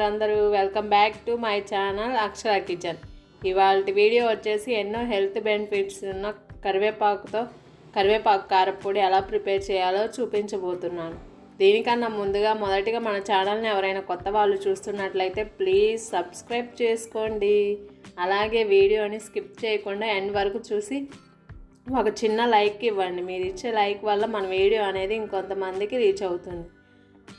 వారందరూ welcome back to my channel Akshara kitchen. ఇవాళ video వచ్చేసి ఎన్నో హెల్త్ బెనిఫిట్స్ ఉన్న కరివేపాకు కారపొడి ఎలా ప్రిపేర్ చేయాలో చూపించబోతున్నాను. దీనికన్నా ముందుగా మొదటిగా మన ఛానల్ని ఎవరైనా కొత్త వాళ్ళు చూస్తున్నట్లయితే ప్లీజ్ సబ్స్క్రైబ్ చేసుకోండి. అలాగే వీడియోని స్కిప్ చేయకుండా ఎండ్ వరకు చూసి ఒక చిన్న లైక్ ఇవ్వండి. మీరు ఇచ్చే లైక్ వల్ల మన వీడియో అనేది ఇంకొంతమందికి రీచ్ అవుతుంది.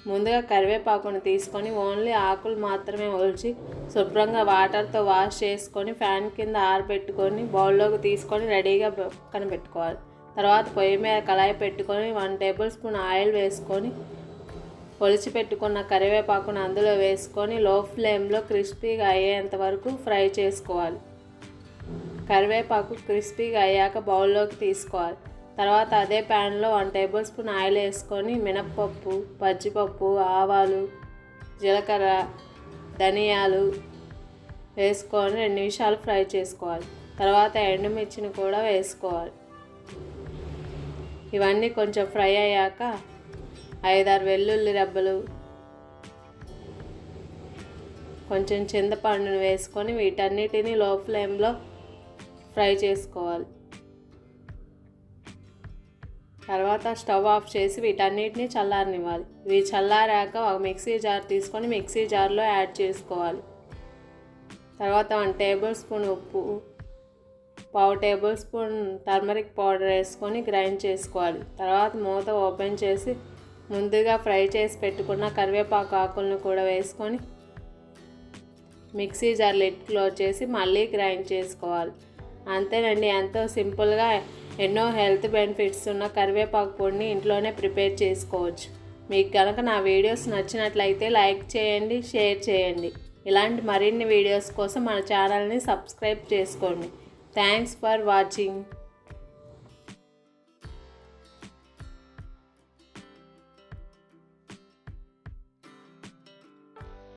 ముందుగా కరివేపాకును తీసుకొని ఓన్లీ ఆకులు మాత్రమే ఒలిచి శుభ్రంగా వాటర్తో వాష్ చేసుకొని ఫ్యాన్ కింద ఆరబెట్టుకొని బౌల్లోకి తీసుకొని రెడీగా పక్కన పెట్టుకోవాలి. తర్వాత పొయ్యి మీద కళాయి పెట్టుకొని 1 టేబుల్ స్పూన్ ఆయిల్ వేసుకొని ఒలిచి పెట్టుకున్న కరివేపాకును అందులో వేసుకొని లో ఫ్లేమ్లో క్రిస్పీగా అయ్యేంత వరకు ఫ్రై చేసుకోవాలి. కరివేపాకు క్రిస్పీగా అయ్యాక బౌల్లోకి తీసుకోవాలి. తర్వాత అదే ప్యాన్లో 1 టేబుల్ స్పూన్ ఆయిల్ వేసుకొని మినప్పప్పు, పచ్చిపప్పు, ఆవాలు, జీలకర్ర, ధనియాలు వేసుకొని 2 నిమిషాలు ఫ్రై చేసుకోవాలి. తర్వాత ఎండుమిర్చిని కూడా వేసుకోవాలి. ఇవన్నీ కొంచెం ఫ్రై అయ్యాక 5-6 వెల్లుల్లి రెబ్బలు, కొంచెం చింతపండును వేసుకొని వీటన్నిటిని లో ఫ్లేమ్లో ఫ్రై చేసుకోవాలి. తర్వాత స్టవ్ ఆఫ్ చేసి వీటన్నిటిని చల్లారనివ్వాలి. ఇవి చల్లారాక ఒక మిక్సీ జార్ తీసుకొని మిక్సీ జార్లో యాడ్ చేసుకోవాలి. తర్వాత 1 టేబుల్ స్పూన్ ఉప్పు, 1/2 టేబుల్ స్పూన్ టర్మరిక్ పౌడర్ వేసుకొని గ్రైండ్ చేసుకోవాలి. తర్వాత మూత ఓపెన్ చేసి ముందుగా ఫ్రై చేసి పెట్టుకున్న కరివేపాకు ఆకులను కూడా వేసుకొని మిక్సీ జార్ లిడ్ క్లోజ్ చేసి మళ్ళీ గ్రైండ్ చేసుకోవాలి. అంతేనండి, ఎంతో సింపుల్గా ఎన్నో హెల్త్ బెనిఫిట్స్ ఉన్న కరివేపాకు పొడిని ఇంట్లోనే ప్రిపేర్ చేసుకోవచ్చు. మీకు కనుక నా వీడియోస్ నచ్చినట్లయితే లైక్ చేయండి, షేర్ చేయండి. ఇలాంటి మరిన్ని వీడియోస్ కోసం మన ఛానల్ని సబ్స్క్రైబ్ చేసుకోండి. Thanks for watching.